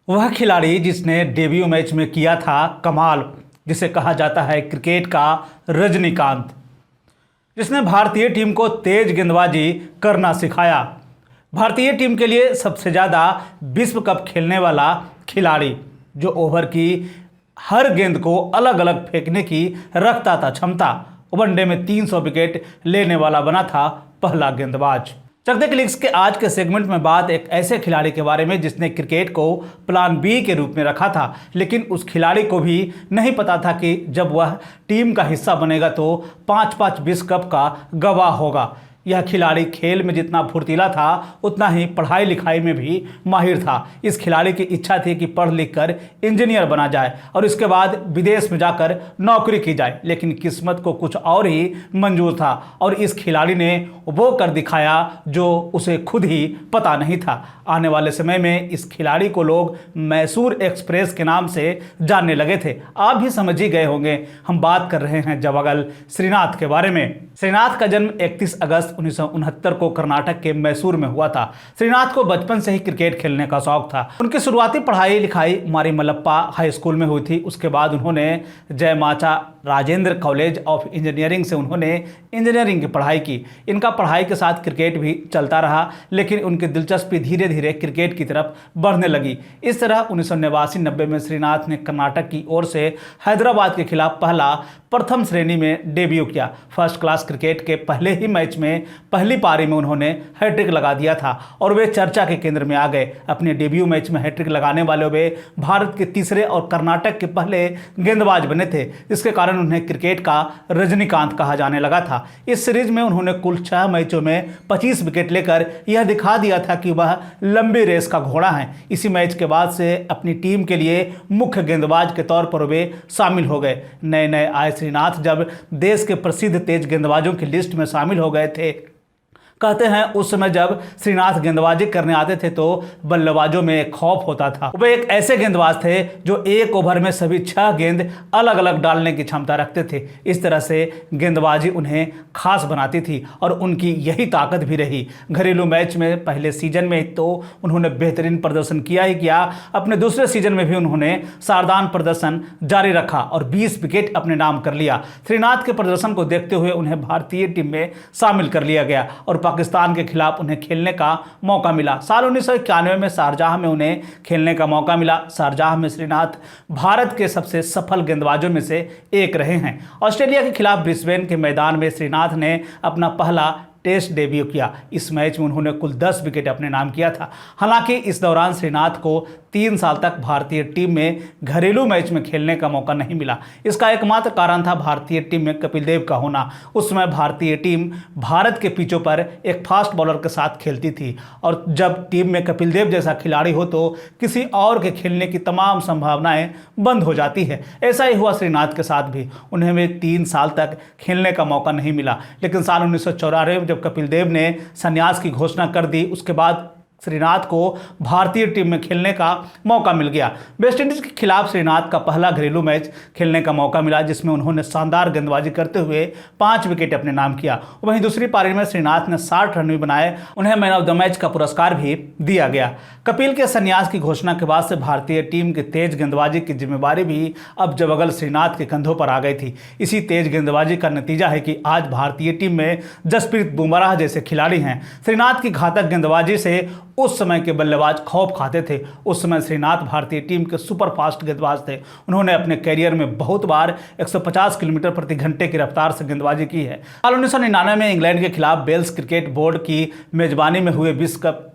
वह खिलाड़ी जिसने डेब्यू मैच में किया था कमाल, जिसे कहा जाता है क्रिकेट का रजनीकांत, जिसने भारतीय टीम को तेज गेंदबाजी करना सिखाया, भारतीय टीम के लिए सबसे ज़्यादा विश्व कप खेलने वाला खिलाड़ी, जो ओवर की हर गेंद को अलग अलग फेंकने की रखता था क्षमता, वनडे में 300 विकेट लेने वाला बना था पहला गेंदबाज। चकते क्लिक्स के आज के सेगमेंट में बात एक ऐसे खिलाड़ी के बारे में जिसने क्रिकेट को प्लान बी के रूप में रखा था, लेकिन उस खिलाड़ी को भी नहीं पता था कि जब वह टीम का हिस्सा बनेगा तो 5-5 विश्व कप का गवाह होगा। यह खिलाड़ी खेल में जितना फुर्तीला था उतना ही पढ़ाई लिखाई में भी माहिर था। इस खिलाड़ी की इच्छा थी कि पढ़ लिख कर इंजीनियर बना जाए और इसके बाद विदेश में जाकर नौकरी की जाए, लेकिन किस्मत को कुछ और ही मंजूर था और इस खिलाड़ी ने वो कर दिखाया जो उसे खुद ही पता नहीं था। आने वाले समय में इस खिलाड़ी को लोग मैसूर एक्सप्रेस के नाम से जानने लगे थे। आप भी समझ ही गए होंगे, हम बात कर रहे हैं जवागल श्रीनाथ के बारे में। श्रीनाथ का जन्म 31 अगस्त 1969 को कर्नाटक के मैसूर में हुआ था। श्रीनाथ को बचपन से ही क्रिकेट खेलने का शौक था। उनकी शुरुआती पढ़ाई लिखाई मारी मल्लप्पा हाई स्कूल में हुई थी। उसके बाद उन्होंने जयमाचा राजेंद्र कॉलेज ऑफ इंजीनियरिंग से उन्होंने इंजीनियरिंग की पढ़ाई की। इनका पढ़ाई के साथ क्रिकेट भी चलता रहा, लेकिन उनकी दिलचस्पी धीरे धीरे क्रिकेट की तरफ बढ़ने लगी। इस तरह 1989-90 में श्रीनाथ ने कर्नाटक की ओर से हैदराबाद के खिलाफ प्रथम श्रेणी में डेब्यू किया। फर्स्ट क्लास क्रिकेट के पहले ही मैच में पहली पारी में उन्होंने हैट्रिक लगा दिया था और वे चर्चा के केंद्र में आ गए। अपने डेब्यू मैच में हैट्रिक लगाने वाले वे भारत के तीसरे और कर्नाटक के पहले गेंदबाज बने थे, जिसके कारण उन्हें क्रिकेट का रजनीकांत कहा जाने लगा था। इस सीरीज में उन्होंने कुल 6 मैचों में 25 विकेट लेकर यह दिखा दिया था कि वह लंबी रेस का घोड़ा है। इसी मैच के बाद से अपनी टीम के लिए मुख्य गेंदबाज के तौर पर वे शामिल हो गए। नए नए आए श्रीनाथ जब देश के प्रसिद्ध तेज गेंदबाजों की लिस्ट में शामिल हो गए थे। कहते हैं उस समय जब श्रीनाथ गेंदबाजी करने आते थे तो बल्लेबाजों में एक खौफ होता था। वे एक ऐसे गेंदबाज थे जो एक ओवर में सभी 6 गेंद अलग अलग डालने की क्षमता रखते थे। इस तरह से गेंदबाजी उन्हें खास बनाती थी और उनकी यही ताकत भी रही। घरेलू मैच में पहले सीजन में तो उन्होंने बेहतरीन प्रदर्शन किया ही किया, अपने दूसरे सीजन में भी उन्होंने शानदार प्रदर्शन जारी रखा और 20 विकेट अपने नाम कर लिया। श्रीनाथ के प्रदर्शन को देखते हुए उन्हें भारतीय टीम में शामिल कर लिया गया और पाकिस्तान के खिलाफ उन्हें खेलने का मौका मिला। साल 1991 में शारजाह में उन्हें खेलने का मौका मिला। शारजाह में श्रीनाथ भारत के सबसे सफल गेंदबाजों में से एक रहे हैं। ऑस्ट्रेलिया के खिलाफ ब्रिस्बेन के मैदान में श्रीनाथ ने अपना पहला टेस्ट डेब्यू किया। इस मैच में उन्होंने कुल 10 विकेट अपने नाम किया था। हालांकि इस दौरान श्रीनाथ को 3 साल तक भारतीय टीम में घरेलू मैच में खेलने का मौका नहीं मिला। इसका एकमात्र कारण था भारतीय टीम में कपिल देव का होना। उस समय भारतीय टीम भारत के पिचों पर एक फास्ट बॉलर के साथ खेलती थी और जब टीम में कपिल देव जैसा खिलाड़ी हो तो किसी और के खेलने की तमाम संभावनाएं बंद हो जाती है। ऐसा ही हुआ श्रीनाथ के साथ भी। उन्हें 3 साल तक खेलने का मौका नहीं मिला, लेकिन साल 1994 में जब कपिल देव ने संन्यास की घोषणा कर दी, उसके बाद श्रीनाथ को भारतीय टीम में खेलने का मौका मिल गया। वेस्टइंडीज के खिलाफ श्रीनाथ का पहला घरेलू मैच खेलने का मौका मिला, जिसमें उन्होंने शानदार गेंदबाजी करते हुए 5 विकेट अपने नाम किया। वहीं दूसरी पारी में श्रीनाथ ने 60 रन भी बनाए। उन्हें मैन ऑफ द मैच का पुरस्कार भी दिया गया। कपिल के संन्यास की घोषणा के बाद से भारतीय टीम की तेज गेंदबाजी की जिम्मेवारी भी अब जवागल श्रीनाथ के कंधों पर आ गई थी। इसी तेज गेंदबाजी का नतीजा है कि आज भारतीय टीम में जसप्रीत बुमराह जैसे खिलाड़ी हैं। श्रीनाथ की घातक गेंदबाजी से उस समय के बल्लेबाज खौफ खाते थे। उस समय श्रीनाथ भारतीय टीम के सुपर फास्ट गेंदबाज थे। उन्होंने अपने कैरियर में बहुत बार 150 किलोमीटर प्रति घंटे की रफ्तार से गेंदबाजी की है। साल 1999 में इंग्लैंड के खिलाफ वेल्स क्रिकेट बोर्ड की मेजबानी में हुए विश्व कप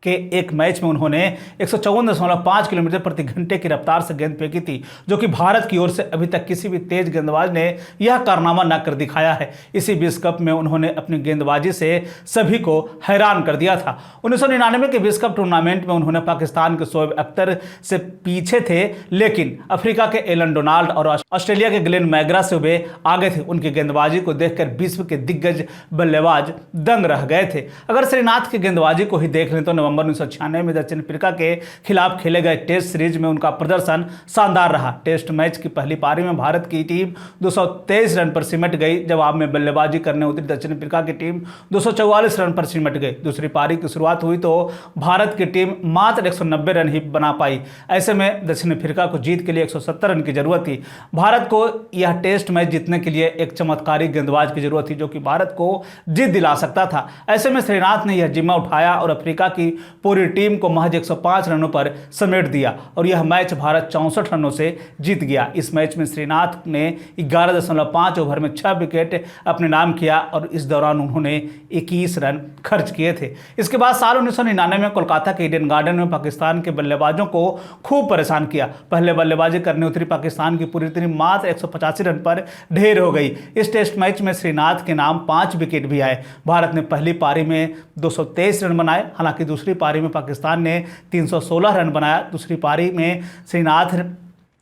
के एक मैच में उन्होंने 154.5 किलोमीटर प्रति घंटे की रफ्तार से गेंद फेंकी थी, जो कि भारत की ओर से अभी तक किसी भी तेज गेंदबाज ने यह कारनामा न कर दिखाया है। इसी विश्व कप में उन्होंने अपनी गेंदबाजी से सभी को हैरान कर दिया था। 1999 के विश्व कप टूर्नामेंट में उन्होंने पाकिस्तान के शोएब अख्तर से पीछे थे, लेकिन अफ्रीका के एलन डोनाल्ड और ऑस्ट्रेलिया के ग्लेन मैग्रा से वे आगे थे। उनकी गेंदबाजी को देखकर विश्व के दिग्गज बल्लेबाज दंग रह गए थे। अगर श्रीनाथ की गेंदबाजी को ही देख लें तो नवंबर नवंबर 1996 में दक्षिण अफ्रीका के खिलाफ खेले गए टेस्ट सीरीज में उनका प्रदर्शन शानदार रहा। टेस्ट मैच की पहली पारी में भारत की टीम 223 रन पर सिमट गई। जवाब में बल्लेबाजी करने उतरी दक्षिण अफ्रीका की टीम 244 रन पर सिमट गई। दूसरी पारी की शुरुआत हुई तो भारत की टीम मात्र 190 रन ही बना पाई। ऐसे में दक्षिण अफ्रीका को जीत के लिए 170 रन की जरूरत थी। भारत को यह टेस्ट मैच जीतने के लिए एक चमत्कारी गेंदबाज की जरूरत थी जो कि भारत को जीत दिला सकता था। ऐसे में श्रीनाथ ने यह जिम्मा उठाया और अफ्रीका की पूरी टीम को महज 105 रनों पर समेट दिया और यह मैच भारत 64 रनों से जीत गया। इस मैच में श्रीनाथ ने 11.5 ओवर में 6 विकेट अपने नाम किया और इस दौरान उन्होंने 21 रन खर्च किए थे। इसके बाद साल 1999 में कोलकाता के ईडन गार्डन में पाकिस्तान के बल्लेबाजों को खूब परेशान किया। पहले बल्लेबाजी करने उतरी पाकिस्तान की पूरी टीम मात्र 185 रन पर ढेर हो गई। इस टेस्ट मैच में श्रीनाथ के नाम 5 विकेट भी आए। भारत ने पहली पारी में 223 रन बनाए। हालांकि दूसरी पारी में पाकिस्तान ने 316 रन बनाया। दूसरी पारी में श्रीनाथ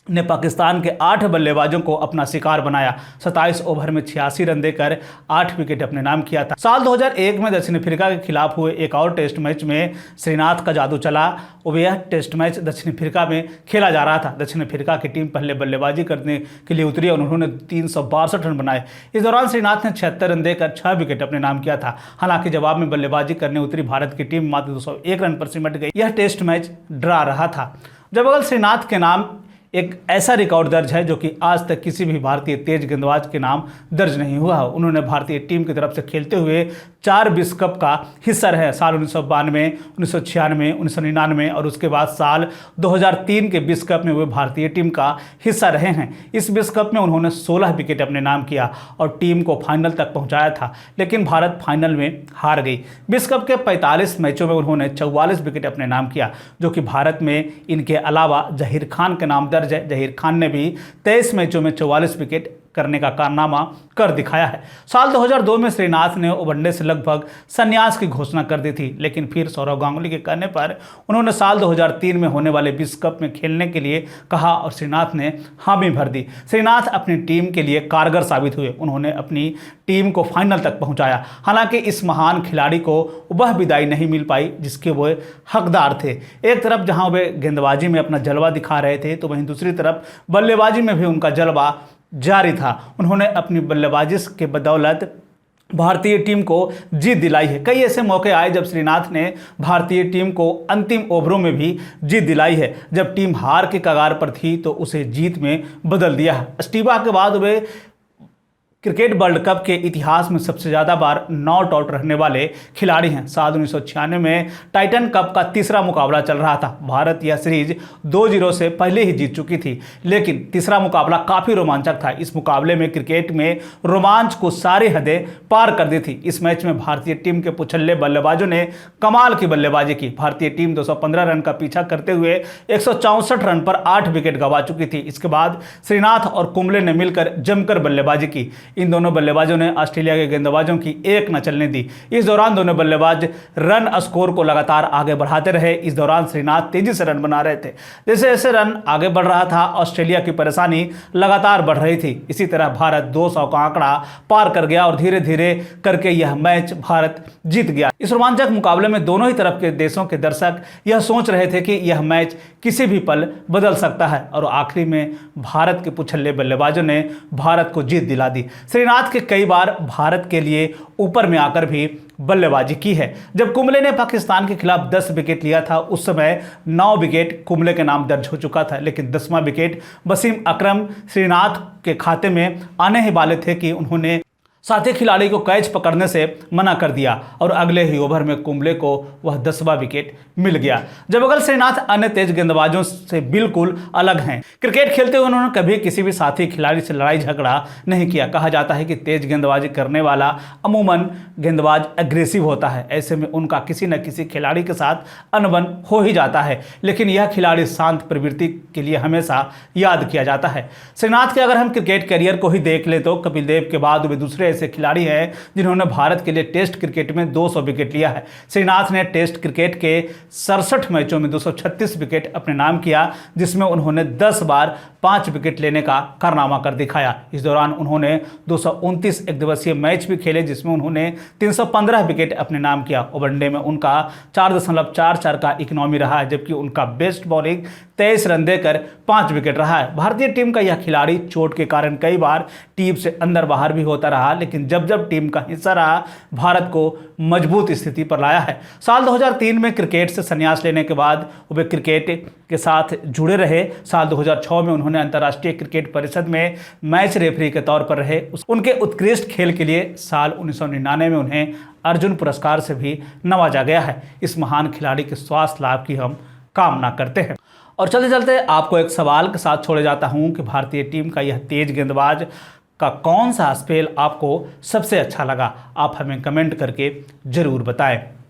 ने पाकिस्तान के 8 बल्लेबाजों को अपना शिकार बनाया। 27 ओवर में 86 रन देकर 8 विकेट अपने नाम किया था। साल 2001 में दक्षिण अफ्रीका के खिलाफ हुए एक और टेस्ट मैच में श्रीनाथ का जादू चला। और यह टेस्ट मैच दक्षिण अफ्रीका में खेला जा रहा था। दक्षिण अफ्रीका की टीम पहले बल्लेबाजी करने के लिए उतरी और उन्होंने 362 रन बनाए। इस दौरान श्रीनाथ ने 76 रन देकर 6 विकेट अपने नाम किया था। हालांकि जवाब में बल्लेबाजी करने उतरी भारत की टीम मात्र 201 रन पर सिमट गई। यह टेस्ट मैच ड्रा रहा था। जब अगर श्रीनाथ के नाम एक ऐसा रिकॉर्ड दर्ज है जो कि आज तक किसी भी भारतीय तेज गेंदबाज के नाम दर्ज नहीं हुआ है। उन्होंने भारतीय टीम की तरफ से खेलते हुए 4 विश्व कप का हिस्सा रहे। साल 1992, 1996, 1999 और उसके बाद साल 2003 के विश्व कप में वे भारतीय टीम का हिस्सा रहे हैं। इस विश्व कप में उन्होंने 16 विकेट अपने नाम किया और टीम को फाइनल तक पहुंचाया था, लेकिन भारत फाइनल में हार गई। विश्व कप के 45 मैचों में उन्होंने 44 विकेट अपने नाम किया, जो कि भारत में इनके अलावा जहीर खान के नाम दर्ज है। जहीर खान ने भी 23 मैचों में 44 विकेट करने का कारनामा कर दिखाया है। साल 2002 में श्रीनाथ ने वनडे से लगभग संन्यास की घोषणा कर दी थी, लेकिन फिर सौरव गांगुली के कहने पर उन्होंने साल 2003 में होने वाले विश्व कप में खेलने के लिए कहा और श्रीनाथ ने हामी भर दी। श्रीनाथ अपनी टीम के लिए कारगर साबित हुए। उन्होंने अपनी टीम को फाइनल तक पहुंचाया। हालांकि इस महान खिलाड़ी को वह विदाई नहीं मिल पाई जिसके वो हकदार थे। एक तरफ जहां वे गेंदबाजी में अपना जलवा दिखा रहे थे, तो वहीं दूसरी तरफ बल्लेबाजी में भी उनका जलवा जारी था। उन्होंने अपनी बल्लेबाजी के बदौलत भारतीय टीम को जीत दिलाई है। कई ऐसे मौके आए जब श्रीनाथ ने भारतीय टीम को अंतिम ओवरों में भी जीत दिलाई है। जब टीम हार के कगार पर थी तो उसे जीत में बदल दिया है। स्टीवा के बाद वे क्रिकेट वर्ल्ड कप के इतिहास में सबसे ज़्यादा बार नॉट आउट रहने वाले खिलाड़ी हैं। साल 1996 में टाइटन कप का तीसरा मुकाबला चल रहा था। भारत यह सीरीज 2-0 से पहले ही जीत चुकी थी, लेकिन तीसरा मुकाबला काफ़ी रोमांचक था। इस मुकाबले में क्रिकेट में रोमांच को सारी हदें पार कर दी थी। इस मैच में भारतीय टीम के पुछल्ले बल्लेबाजों ने कमाल की बल्लेबाजी की। भारतीय टीम 215 रन का पीछा करते हुए 164 रन पर 8 विकेट गंवा चुकी थी। इसके बाद श्रीनाथ और कुंबले ने मिलकर जमकर बल्लेबाजी की। इन दोनों बल्लेबाजों ने ऑस्ट्रेलिया के गेंदबाजों की एक न चलने दी। इस दौरान दोनों बल्लेबाज रन स्कोर को लगातार आगे बढ़ाते रहे। इस दौरान श्रीनाथ तेजी से रन बना रहे थे। जैसे जैसे रन आगे बढ़ रहा था, ऑस्ट्रेलिया की परेशानी लगातार बढ़ रही थी। इसी तरह भारत 200 का आंकड़ा पार कर गया और धीरे धीरे करके यह मैच भारत जीत गया। इस रोमांचक मुकाबले में दोनों ही तरफ के देशों के दर्शक यह सोच रहे थे कि यह मैच किसी भी पल बदल सकता है और आखिरी में भारत के पुछल्ले बल्लेबाजों ने भारत को जीत दिला दी। श्रीनाथ के कई बार भारत के लिए ऊपर में आकर भी बल्लेबाजी की है। जब कुंबले ने पाकिस्तान के खिलाफ 10 विकेट लिया था, उस समय 9 विकेट कुंबले के नाम दर्ज हो चुका था, लेकिन 10वां विकेट वसीम अकरम श्रीनाथ के खाते में आने ही वाले थे कि उन्होंने साथी खिलाड़ी को कैच पकड़ने से मना कर दिया और अगले ही ओवर में कुंबले को वह 10वां विकेट मिल गया। जब अगर श्रीनाथ अन्य तेज गेंदबाजों से बिल्कुल अलग हैं। क्रिकेट खेलते हुए उन्होंने कभी किसी भी साथी खिलाड़ी से लड़ाई झगड़ा नहीं किया। कहा जाता है कि तेज गेंदबाजी करने वाला अमूमन गेंदबाज एग्रेसिव होता है। ऐसे में उनका किसी न किसी खिलाड़ी के साथ अनबन हो ही जाता है, लेकिन यह खिलाड़ी शांत प्रवृत्ति के लिए हमेशा याद किया जाता है। श्रीनाथ के अगर हम क्रिकेट करियर को ही देख ले तो कपिल देव के बाद वे दूसरे ऐसे खिलाड़ी हैं जिन्होंने भारत के लिए टेस्ट क्रिकेट में 200 विकेट लिया है। श्रीनाथ ने टेस्ट क्रिकेट के 67 मैचों में 236 विकेट अपने नाम किया, जिसमें उन्होंने 10 बार 5 विकेट लेने का कारनामा कर दिखाया। इस दौरान उन्होंने 229 एकदिवसीय मैच भी खेले, जिसमें उन्होंने 315 विकेट अपने नाम किया। वनडे में उनका 4.44 का इकोनॉमी रहा है, जबकि उनका बेस्ट बॉलिंग 23 रन देकर 5 विकेट रहा है। भारतीय टीम का यह खिलाड़ी चोट के कारण कई बार टीम से अंदर बाहर भी होता रहा, लेकिन जब जब टीम का हिस्सा रहा, भारत को मजबूत स्थिति पर लाया है। साल 2003 में क्रिकेट से संन्यास लेने के बाद वे क्रिकेट के साथ जुड़े रहे। साल 2006 में उन्होंने अंतर्राष्ट्रीय क्रिकेट परिषद में मैच रेफरी के तौर पर रहे। उनके उत्कृष्ट खेल के लिए साल 1999 में उन्हें अर्जुन पुरस्कार से भी नवाजा गया है। इस महान खिलाड़ी के स्वास्थ्य लाभ की हम कामना करते हैं। और चलते चलते आपको एक सवाल के साथ छोड़े जाता हूं कि भारतीय टीम का यह तेज गेंदबाज का कौन सा स्पेल आपको सबसे अच्छा लगा। आप हमें कमेंट करके जरूर बताएं।